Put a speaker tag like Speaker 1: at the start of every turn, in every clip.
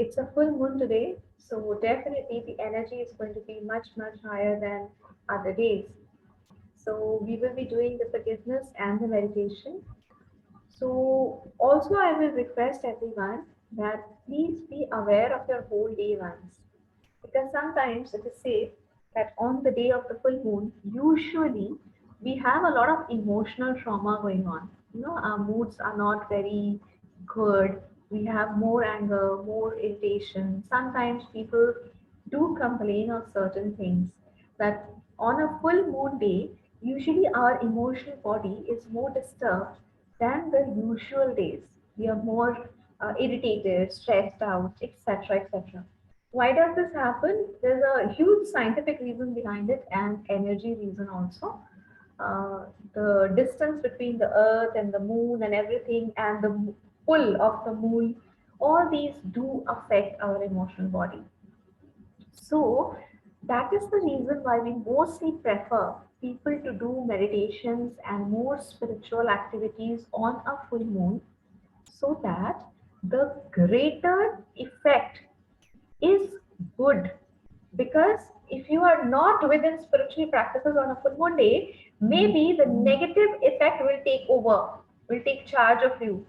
Speaker 1: It's a full moon today, so definitely the energy is going to be much, much higher than other days. So we will be doing the forgiveness and the meditation. So also I will request everyone that please be aware of your whole day once. Because sometimes it is said that on the day of the full moon, usually we have a lot of emotional trauma going on. Our moods are not very good. We have more anger, more irritation. Sometimes people do complain of certain things that on a full moon day, usually our emotional body is more disturbed than the usual days. We are more irritated, stressed out, etc. etc. Why does this happen? There's a huge scientific reason behind it and energy reason also. The distance between the earth and the moon and everything and the pull of the moon, all these do affect our emotional body. So that is the reason why we mostly prefer people to do meditations and more spiritual activities on a full moon so that the greater effect is good, because if you are not within spiritual practices on a full moon day, maybe the negative effect will take over, will take charge of you.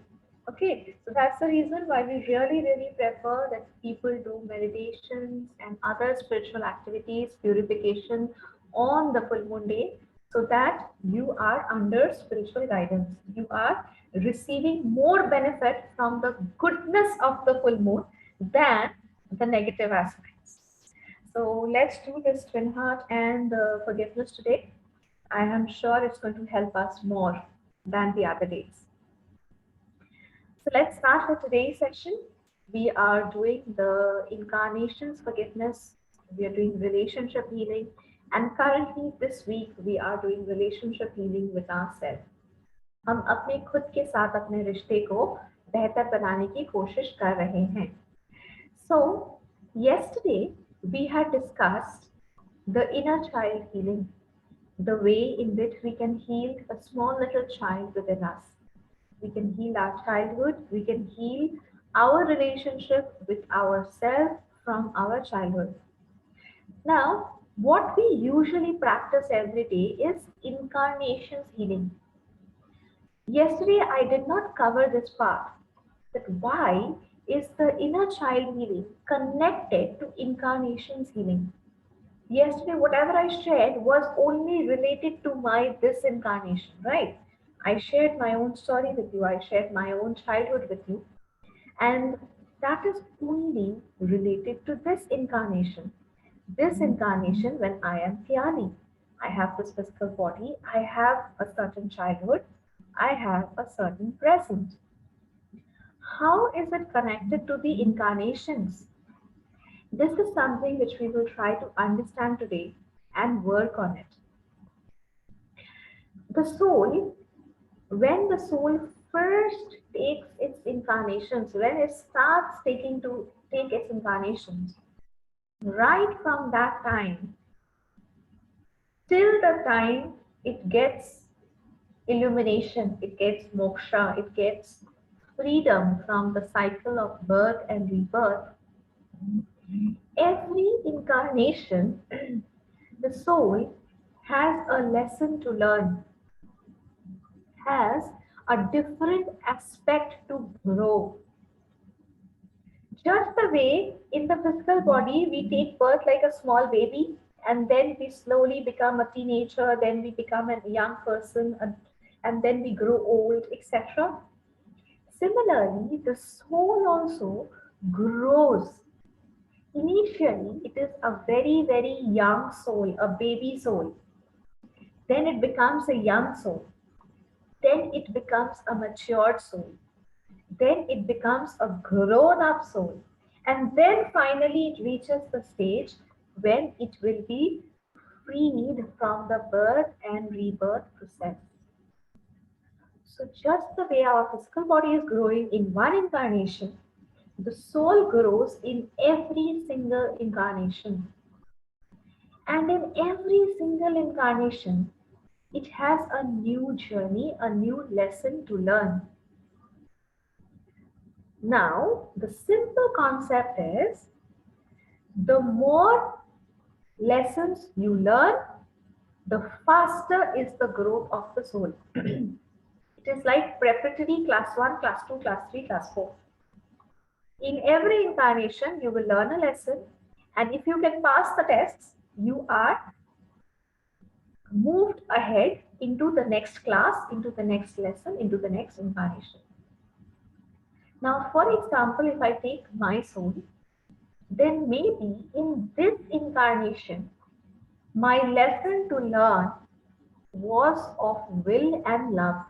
Speaker 1: Okay, so that's the reason why we really, really prefer that people do meditations and other spiritual activities, purification on the full moon day, so that you are under spiritual guidance. You are receiving more benefit from the goodness of the full moon than the negative aspects. So let's do this twin heart and the forgiveness today. I am sure it's going to help us more than the other days. So let's start with today's session. We are doing the incarnations forgiveness. We are doing relationship healing. And currently this week we are doing relationship healing with ourselves. हम अपने खुद के साथ अपने रिश्ते को बेहतर बनाने की कोशिश कर रहे हैं. So yesterday we had discussed the inner child healing, the way in which we can heal a small little child within us. We can heal our childhood, we can heal our relationship with ourselves from our childhood. Now, what we usually practice every day is incarnations healing. Yesterday, I did not cover this part, that why is the inner child healing connected to incarnations healing? Yesterday, whatever I shared was only related to my this incarnation, right? I shared my own story with you, I shared my own childhood with you, and that is only related to this incarnation. This incarnation, when I am Piali, I have this physical body, I have a certain childhood, I have a certain present. How is it connected to the incarnations? This is something which we will try to understand today and work on it. The soul, when the soul first takes its incarnations, when it starts take its incarnations, right from that time till the time it gets illumination, it gets moksha, it gets freedom from the cycle of birth and rebirth, every incarnation, the soul has a lesson to learn, has a different aspect to grow. Just the way in the physical body we take birth like a small baby and then we slowly become a teenager, then we become a young person, and then we grow old, etc. Similarly, the soul also grows. Initially, it is a very, very young soul, a baby soul. Then it becomes a young soul. Then it becomes a matured soul. Then it becomes a grown up soul. And then finally it reaches the stage when it will be freed from the birth and rebirth process. So just the way our physical body is growing in one incarnation, the soul grows in every single incarnation. And in every single incarnation, it has a new journey, a new lesson to learn. Now, the simple concept is the more lessons you learn, the faster is the growth of the soul. It is like preparatory class 1, class 2, class 3, class 4. In every incarnation, you will learn a lesson, and if you can pass the tests, you are moved ahead into the next class, into the next lesson, into the next incarnation. Now, for example, if I take my soul, then maybe in this incarnation, my lesson to learn was of will and love.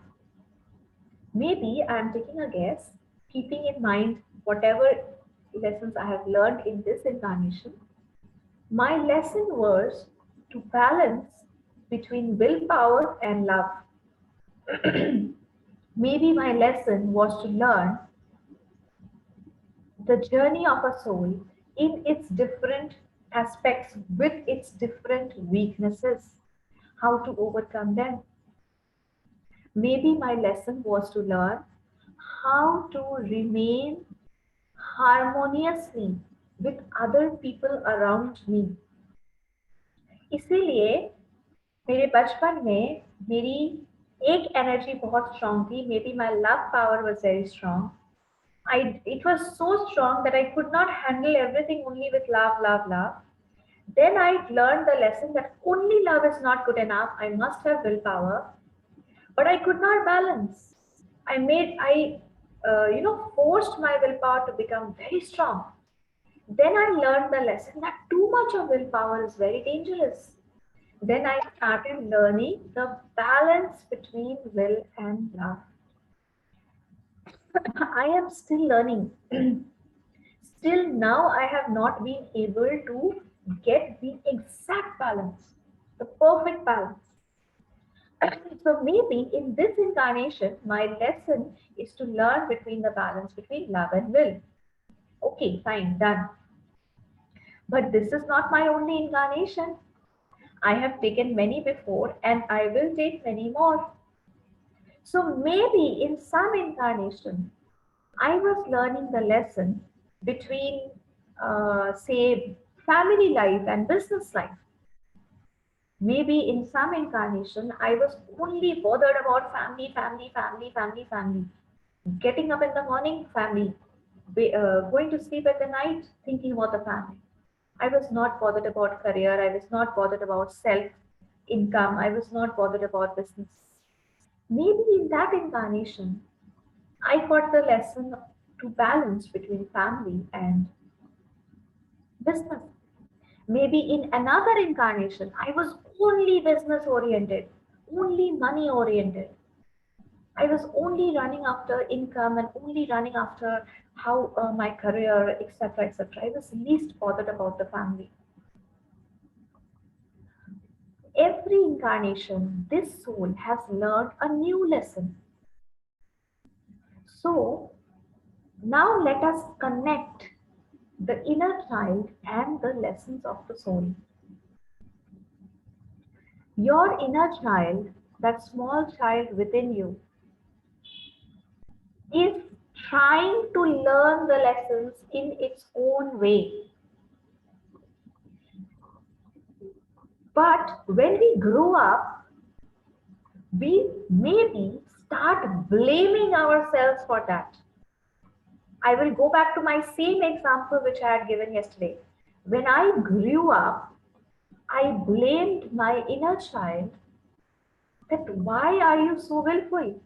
Speaker 1: Maybe I am taking a guess, keeping in mind whatever lessons I have learned in this incarnation. My lesson was to balance between willpower and love. Maybe my lesson was to learn the journey of a soul in its different aspects with its different weaknesses, how to overcome them. Maybe my lesson was to learn how to remain harmoniously with other people around me. इसीलिए मेरे बचपन में मेरी एक energy बहुत strong थी. May be my love power was very strong. It was so strong that I could not handle everything only with love, love, love. Then I learned the lesson that only love is not good enough. I must have willpower, but I could not balance. I forced my willpower to become very strong. Then I learned the lesson that too much of willpower is very dangerous. Then I started learning the balance between will and love. I am still learning. Still now I have not been able to get the exact balance, the perfect balance. So maybe in this incarnation, my lesson is to learn between the balance between love and will. Okay, fine, done. But this is not my only incarnation. I have taken many before and I will take many more. So maybe in some incarnation, I was learning the lesson between, say, family life and business life. Maybe in some incarnation, I was only bothered about family, family, family, family, family. Getting up in the morning, family. Going to sleep at the night, thinking about the family. I was not bothered about career. I was not bothered about self income. I was not bothered about business. Maybe in that incarnation, I got the lesson to balance between family and business. Maybe in another incarnation, I was only business oriented, only money oriented. I was only running after income and only running after how my career, etc., etc. I was least bothered about the family. Every incarnation, this soul has learned a new lesson. So now let us connect the inner child and the lessons of the soul. Your inner child, that small child within you, is trying to learn the lessons in its own way. But when we grow up, we maybe start blaming ourselves for that. I will go back to my same example which I had given yesterday. When I grew up, I blamed my inner child that why are you so willful?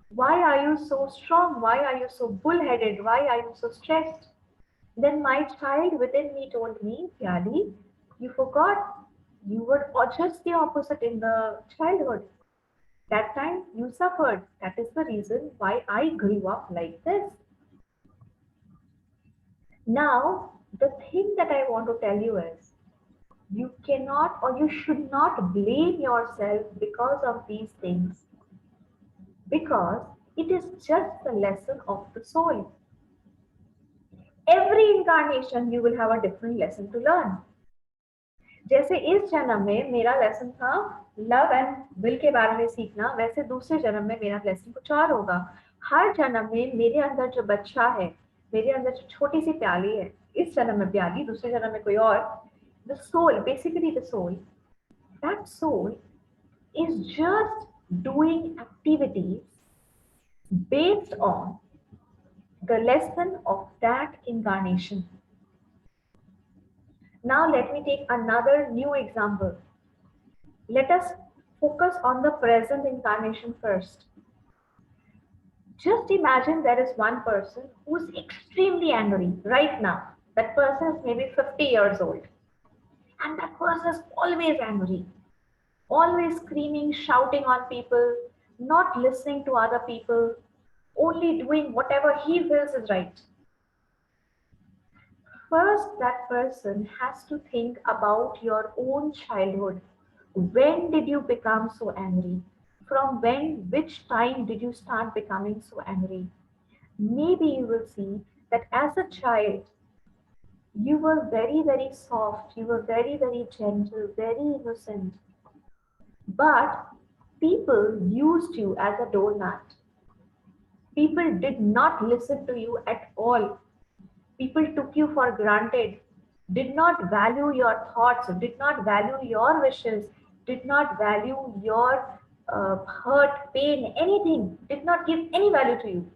Speaker 1: Why are you so strong? Why are you so bullheaded? Why are you so stressed? Then my child within me told me, Pyali, you forgot you were just the opposite in the childhood. That time you suffered. That is the reason why I grew up like this. Now, the thing that I want to tell you is you cannot or you should not blame yourself because of these things, because it is just the lesson of the soul. Every incarnation you will have a different lesson to learn. जैसे इस जन्म में मेरा lesson था love and will के बारे में सीखना, वैसे दूसरे जन्म में मेरा लेसन कुछ और होगा. हर जन्म में मेरे अंदर जो बच्चा है मेरे अंदर जो छोटी सी प्याली है, इस जन्म में प्याली, दूसरे जन्म में कोई और, the soul, basically the soul, that soul is just doing activities based on the lesson of that incarnation. Now let me take another new example. Let us focus on the present incarnation first. Just imagine there is one person who's extremely angry right now. That person is maybe 50 years old. And that person is always angry, always screaming, shouting on people, not listening to other people, only doing whatever he feels is right. First, that person has to think about your own childhood. When did you become so angry? From when, which time did you start becoming so angry? Maybe you will see that as a child, you were very, very soft, you were very, very gentle, very innocent. But people used you as a doormat. People did not listen to you at all. People took you for granted, did not value your thoughts, did not value your wishes, did not value your hurt, pain, anything, did not give any value to you.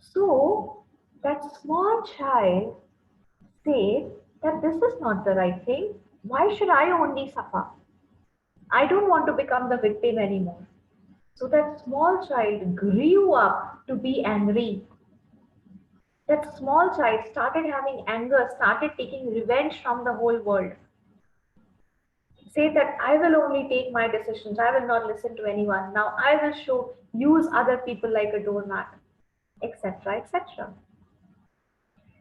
Speaker 1: So that small child said that this is not the right thing. Why should I only suffer? I don't want to become the victim anymore. So that small child grew up to be angry. That small child started having anger, started taking revenge from the whole world. Say that I will only take my decisions, I will not listen to anyone. Now I will use other people like a doormat, etc. etc.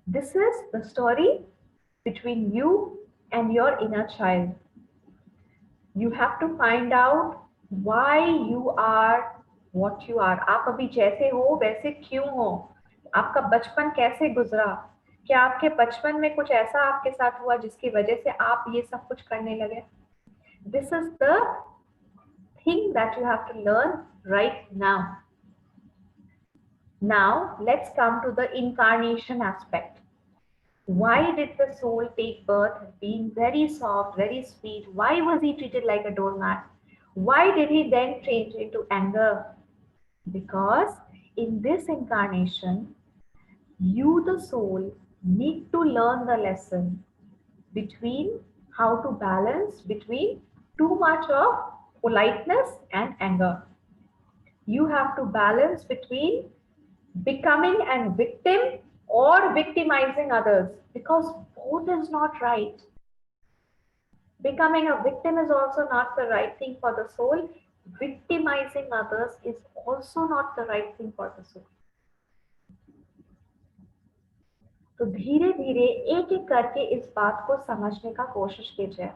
Speaker 1: This is the story between you and your inner child. You have to find out why you are what you are. आप अभी जैसे हो वैसे क्यों हो? आपका बचपन कैसे गुजरा? क्या आपके बचपन में कुछ ऐसा आपके साथ हुआ जिसकी वजह से आप ये सब कुछ करने लगे? This is the thing that you have to learn right now. Now let's come to the incarnation aspect. Why did the soul take birth being very soft, very sweet? Why was he treated like a doormat? Why did he then change into anger? Because in this incarnation, you, the soul, need to learn the lesson between how to balance between too much of politeness and anger. You have to balance between becoming a victim or victimizing others, because both is not right. Becoming a victim is also not the right thing for the soul. Victimizing others is also not the right thing for the soul. तो धीरे धीरे एक एक करके इस बात को समझने का कोशिश कीजिए.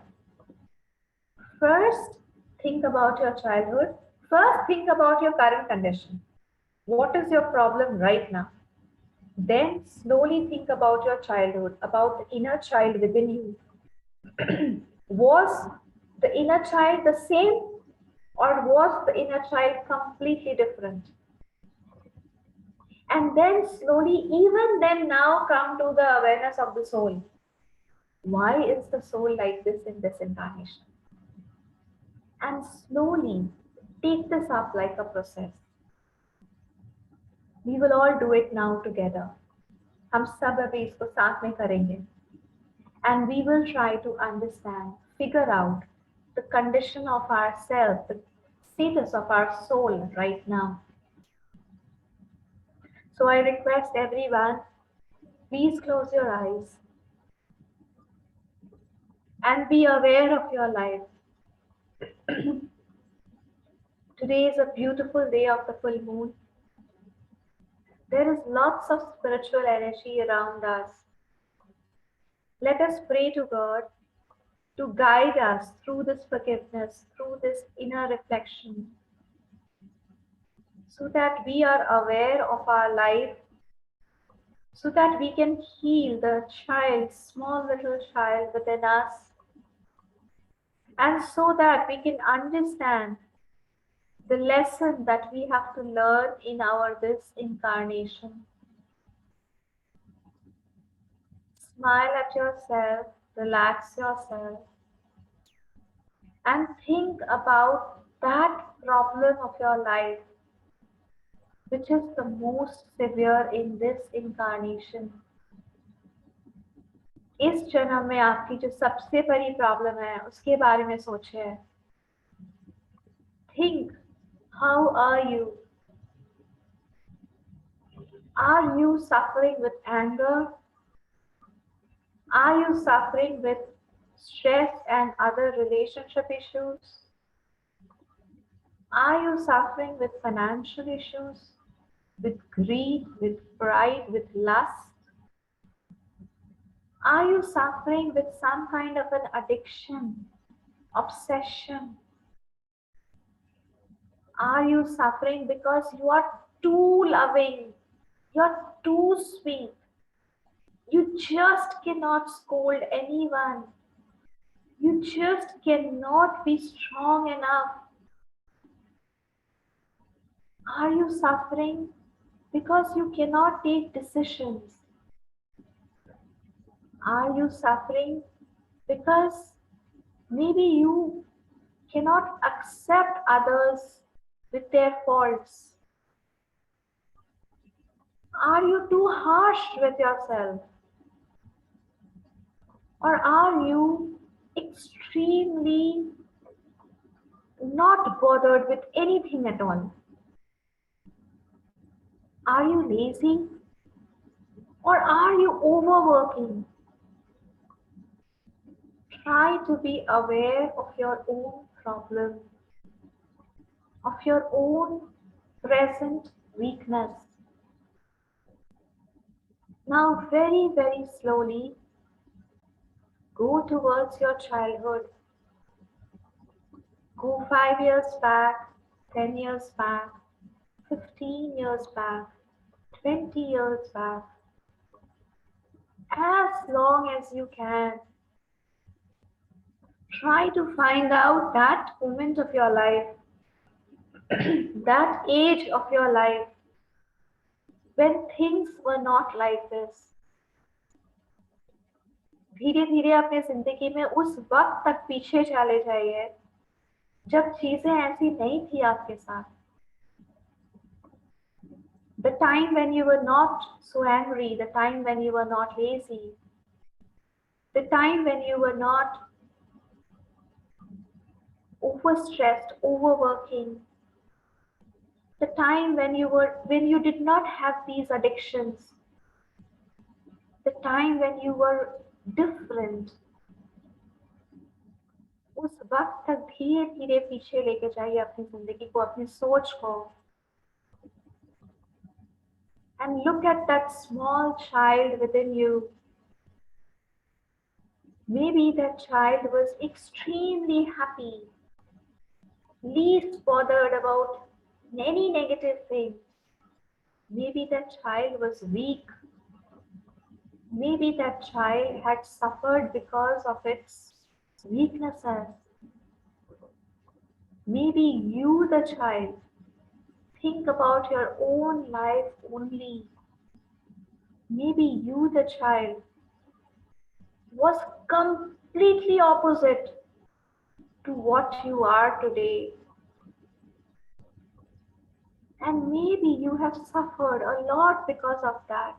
Speaker 1: First, think about your childhood. First, think about your current condition. What is your problem right now? Then slowly think about your childhood, about the inner child within you. Was the inner child the same, or was the inner child completely different? And then slowly, even then, now come to the awareness of the soul. Why is the soul like this in this incarnation? And slowly take this up like a process. We will all do it now together. हम सब अभी इसको साथ में करेंगे. And we will try to understand, figure out the condition of ourself, the status of our soul right now. So I request everyone, please close your eyes and be aware of your life. Today is a beautiful day of the full moon. There is lots of spiritual energy around us. Let us pray to God to guide us through this forgiveness, through this inner reflection, so that we are aware of our life, so that we can heal the child, small little child within us, and so that we can understand the lesson that we have to learn in our this incarnation. Smile at yourself, relax yourself, and think about that problem of your life which is the most severe in this incarnation. इस जन्म में आपकी जो सबसे बड़ी problem है उसके बारे में सोचें. Think, how are you? Are you suffering with anger? Are you suffering with stress and other relationship issues? Are you suffering with financial issues, with greed, with pride, with lust? Are you suffering with some kind of an addiction, obsession? Are you suffering because you are too loving? You're too sweet. You just cannot scold anyone. You just cannot be strong enough. Are you suffering because you cannot take decisions? Are you suffering because maybe you cannot accept others with their faults? Are you too harsh with yourself? Or are you extremely not bothered with anything at all? Are you lazy? Or are you overworking? Try to be aware of your own problem, of your own present weakness. Now, very, very slowly, go towards your childhood. Go 5 years back, 10 years back, 15 years back, 20 years back. As long as you can, try to find out that moment of your life, that age of your life, when things were not like this. धीरे धीरे अपने जिंदगी में उस वक्त तक पीछे चले जाइए जब चीजें ऐसी नहीं थी आपके साथ. The time when you were not so angry, the time when you were not lazy, the time when you were not overstressed, overworking, the time when you did not have these addictions, the time when you were different. उस वक्त तक धीरे धीरे पीछे लेके जाइए अपनी जिंदगी को, अपनी सोच को. And look at that small child within you. Maybe that child was extremely happy, least bothered about any negative thing. Maybe that child was weak. Maybe that child had suffered because of its weaknesses. Maybe you, the child, think about your own life only. Maybe you, the child, was completely opposite to what you are today. And maybe you have suffered a lot because of that.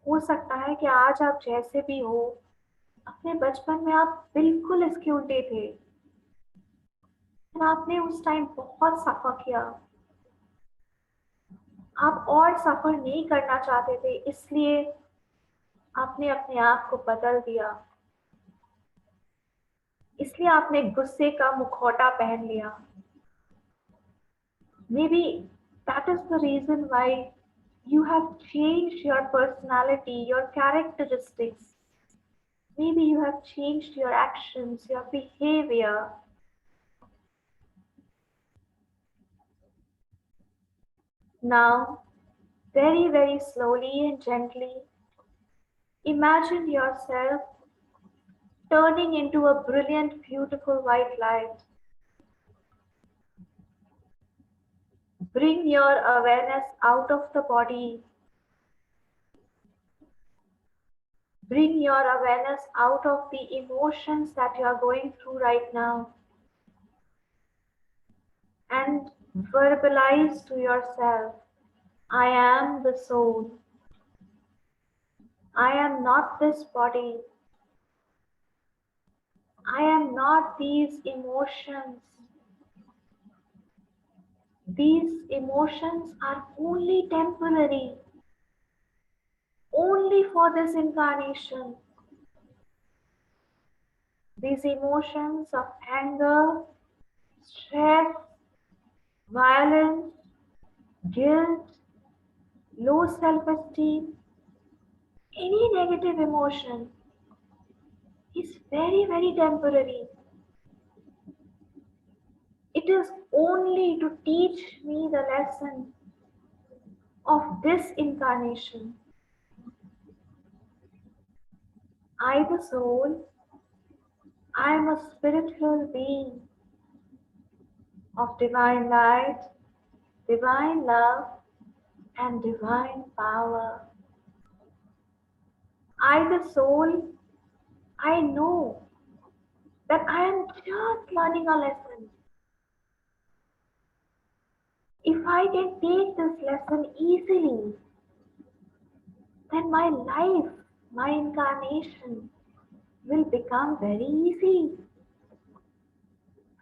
Speaker 1: हो सकता है कि आज आप जैसे भी हो, अपने बचपन में आप बिल्कुल इसके उल्टे थे. और आपने उस टाइम बहुत सफर किया. आप और सफर नहीं करना चाहते थे, इसलिए आपने अपने आप को बदल दिया. इसलिए आपने गुस्से का मुखौटा पहन लिया. Maybe that is the reason why you have changed your personality, your characteristics. Maybe you have changed your actions, your behavior. Now, very, very slowly and gently, imagine yourself turning into a brilliant, beautiful white light. Bring your awareness out of the body. Bring your awareness out of the emotions that you are going through right now and verbalize to yourself, I am the soul. I am not this body. I am not these emotions. These emotions are only temporary, only for this incarnation. These emotions of anger, stress, violence, guilt, low self-esteem, any negative emotion is very, very temporary. It is only to teach me the lesson of this incarnation. I, the soul, I am a spiritual being of divine light, divine love, and divine power. I, the soul, I know that I am just learning a lesson. If I can take this lesson easily, then my life, my incarnation will become very easy.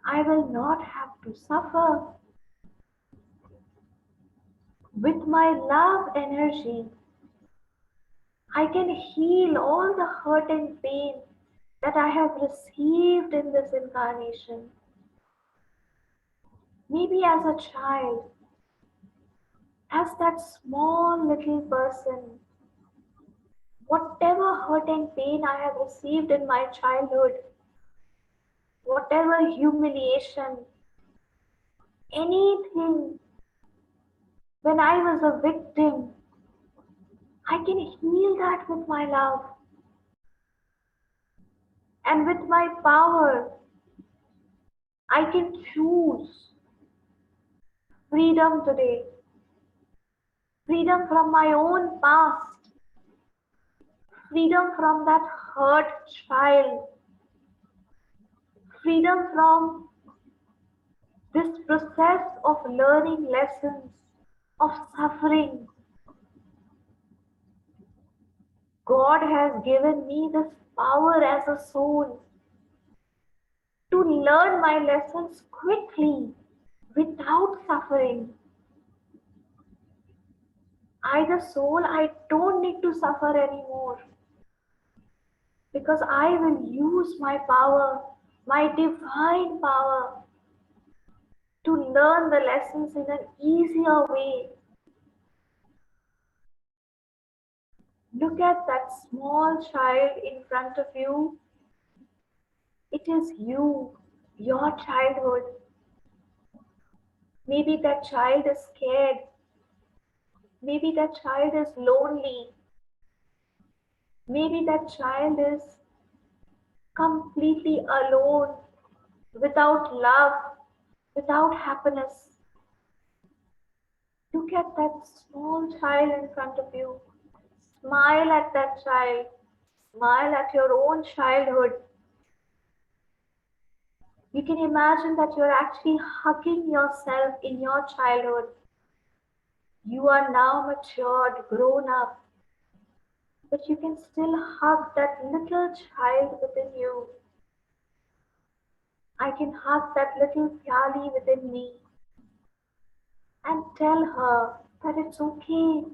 Speaker 1: I will not have to suffer. With my love energy, I can heal all the hurt and pain that I have received in this incarnation. Maybe as a child, as that small little person, whatever hurt and pain I have received in my childhood, whatever humiliation, anything, when I was a victim, I can heal that with my love. And with my power, I can choose freedom today, freedom from my own past, freedom from that hurt child, freedom from this process of learning lessons, of suffering. God has given me this power as a soul to learn my lessons quickly without suffering. I, the soul, I don't need to suffer anymore because I will use my power, my divine power, to learn the lessons in an easier way. Look at that small child in front of you. It is you, your childhood. Maybe that child is scared. Maybe that child is lonely. Maybe that child is completely alone, without love, without happiness. Look at that small child in front of you. Smile at that child. Smile at your own childhood. You can imagine that you're actually hugging yourself in your childhood. You are now matured, grown up, but you can still hug that little child within you. I can hug that little Pyali within me and tell her that it's okay.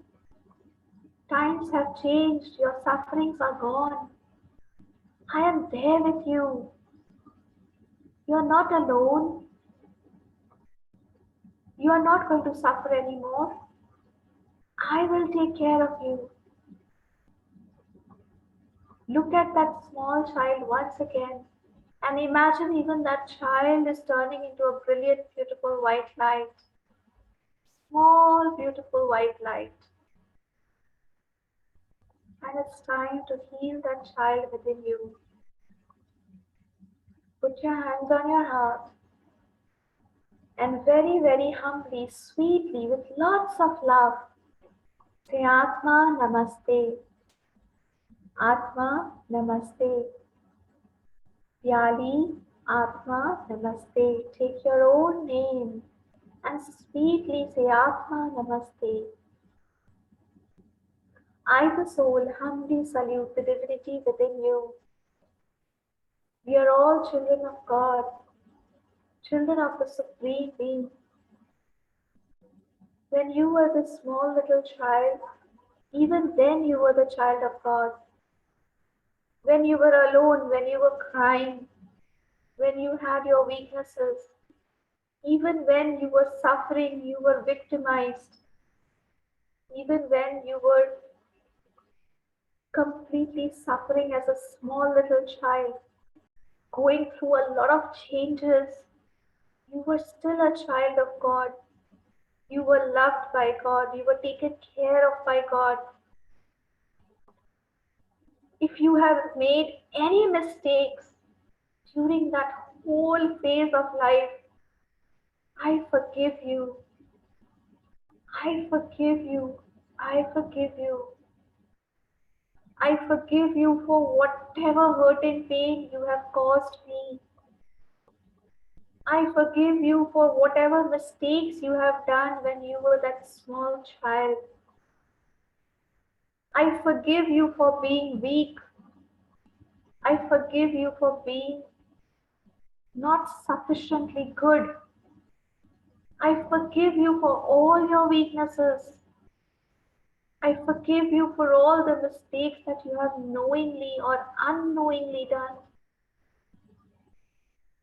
Speaker 1: Times have changed, your sufferings are gone. I am there with you. You are not alone. You are not going to suffer anymore. I will take care of you. Look at that small child once again and imagine even that child is turning into a brilliant, beautiful white light. Small, beautiful white light. And it's time to heal that child within you. Put your hands on your heart and very, very humbly, sweetly, with lots of love, say Atma Namaste. Atma Namaste. Pyali Atma Namaste. Take your own name and sweetly say Atma Namaste. I, the soul, humbly salute the divinity within you. We are all children of God, children of the Supreme Being. When you were this small little child, even then you were the child of God. When you were alone, when you were crying, when you had your weaknesses, even when you were suffering, you were victimized, even when you were completely suffering as a small little child, going through a lot of changes, you were still a child of God. You were loved by God. You were taken care of by God. If you have made any mistakes during that whole phase of life, I forgive you. I forgive you. I forgive you. I forgive you for whatever hurt and pain you have caused me. I forgive you for whatever mistakes you have done when you were that small child. I forgive you for being weak. I forgive you for being not sufficiently good. I forgive you for all your weaknesses. I forgive you for all the mistakes that you have knowingly or unknowingly done.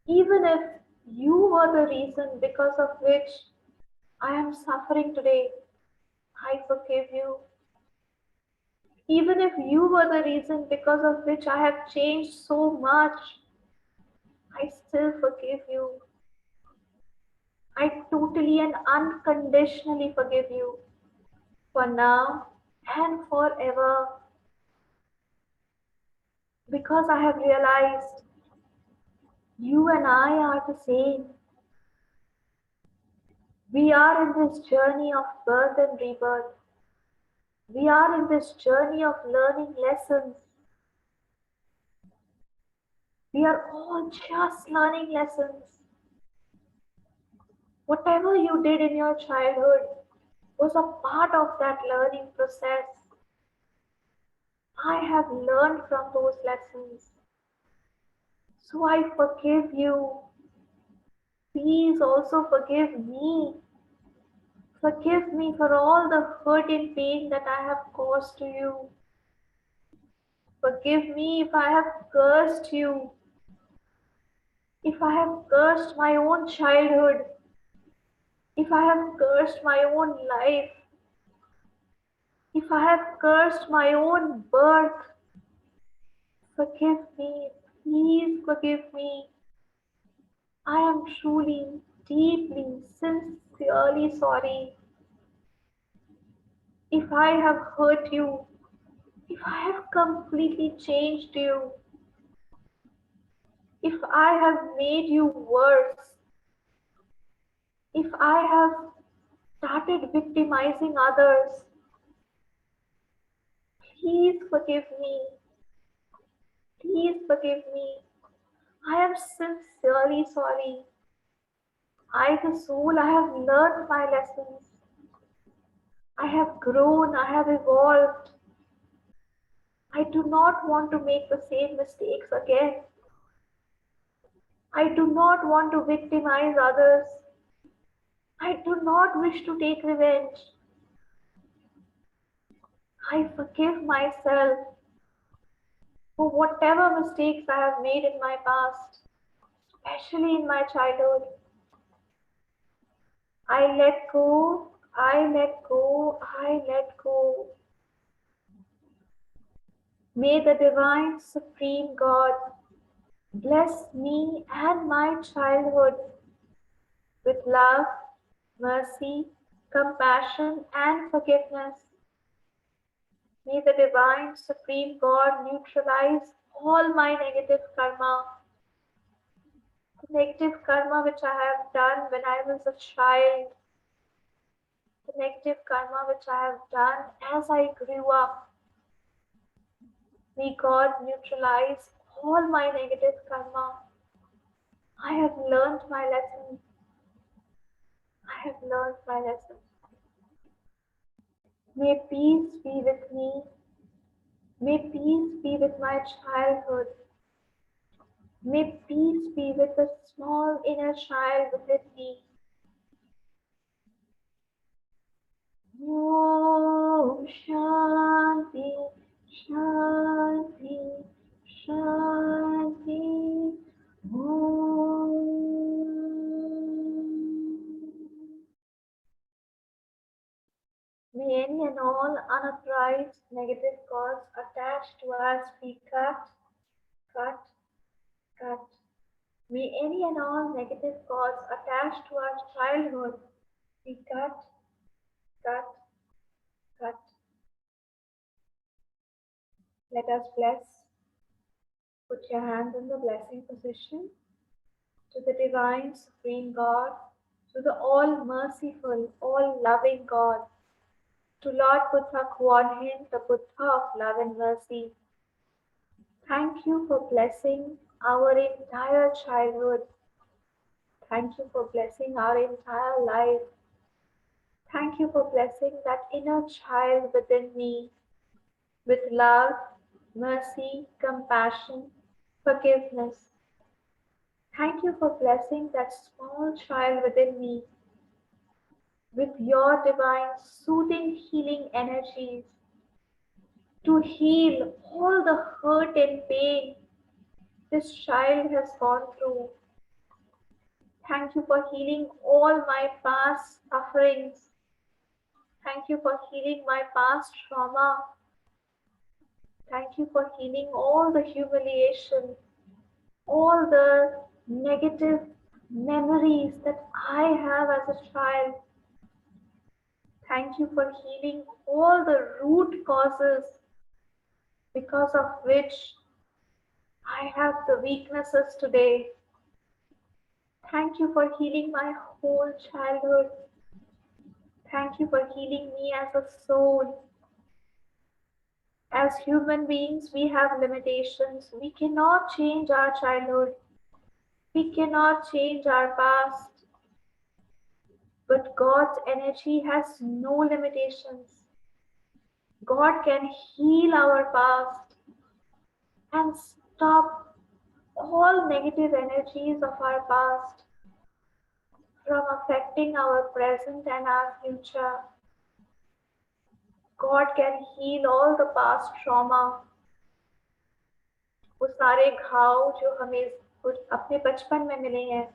Speaker 1: Even if you were the reason because of which I am suffering today, I forgive you. Even if you were the reason because of which I have changed so much, I still forgive you. I totally and unconditionally forgive you for now and forever because I have realized you and I are the same. We are in this journey of birth and rebirth. We are in this journey of learning lessons. We are all just learning lessons. Whatever you did in your childhood was a part of that learning process. I have learned from those lessons. So I forgive you. Please also forgive me. Forgive me for all the hurt and pain that I have caused to you. Forgive me if I have cursed you, if I have cursed my own childhood, if I have cursed my own life, if I have cursed my own birth. Forgive me, please forgive me. I am truly, deeply, sincerely sorry if I have hurt you, if I have completely changed you, if I have made you worse, if I have started victimizing others. Please forgive me. Please forgive me. I am sincerely sorry. I, the soul, I have learned my lessons. I have grown. I have evolved. I do not want to make the same mistakes again. I do not want to victimize others. I do not wish to take revenge. I forgive myself for whatever mistakes I have made in my past, especially in my childhood. I let go, I let go, I let go. May the Divine Supreme God bless me and my childhood with love, mercy, compassion, and forgiveness. May the Divine Supreme God neutralize all my negative karma which I have done when I was a child, the negative karma which I have done as I grew up. May God neutralize all my negative karma. I have learned my lesson. I have learned my lesson. May peace be with me. May peace be with my childhood. May peace be with the small inner child within me. Om Shanti, Shanti, Shanti. Om. May any and all unauthorized negative cause attached to us be cut, cut, cut. May any and all negative cause attached to our childhood be cut, cut, cut. Let us bless. Put your hand in the blessing position. To the divine supreme God, to the all merciful, all loving God, to Lord Buddha Kuan Yin, the Buddha of love and mercy. Thank you for blessing our entire childhood. Thank you for blessing our entire life. Thank you for blessing that inner child within me with love, mercy, compassion, forgiveness. Thank you for blessing that small child within me with your divine soothing healing energies to heal all the hurt and pain this child has gone through. Thank you for healing all my past sufferings. Thank you for healing my past trauma. Thank you for healing all the humiliation, all the negative memories that I have as a child. Thank you for healing all the root causes because of which I have the weaknesses today. Thank you for healing my whole childhood. Thank you for healing me as a soul. As human beings, we have limitations. We cannot change our childhood. We cannot change our past. But God's energy has no limitations. God can heal our past and stop all negative energies of our past from affecting our present and our future. God can heal all the past trauma. वो सारे घाव जो हमें अपने बचपन में मिले हैं,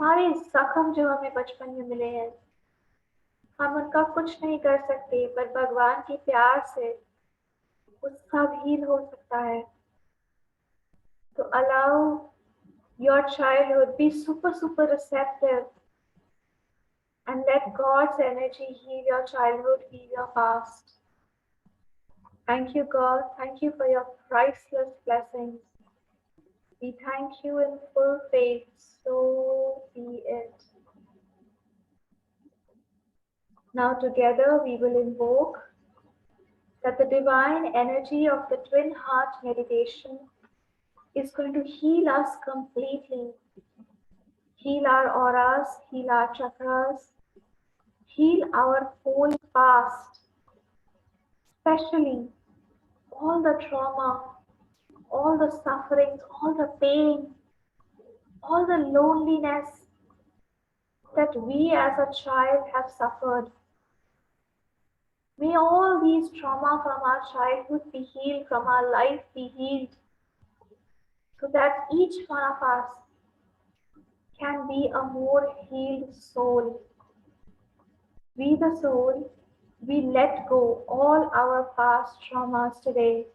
Speaker 1: सारे जख्म जो हमें बचपन में मिले हैं, हम उनका कुछ नहीं कर सकते, पर भगवान के प्यार से वो सब हील हो सकता है. तो allow your childhood, be super receptive and let God's energy heal your childhood, heal your past. Thank you, God. Thank you for your priceless blessings. We thank you in full faith. So be it. Now together we will invoke that the divine energy of the twin heart meditation is going to heal us completely. Heal our auras, heal our chakras, heal our whole past, especially all the trauma, all the sufferings, all the pain, all the loneliness that we as a child have suffered. May all these trauma from our childhood be healed, from our life be healed, so that each one of us can be a more healed soul. We the soul, we let go all our past traumas today.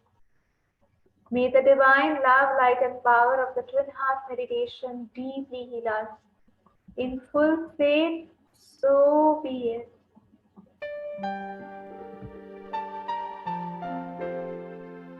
Speaker 1: May the divine love, light and power of the twin heart meditation deeply heal us. In full faith, so be it.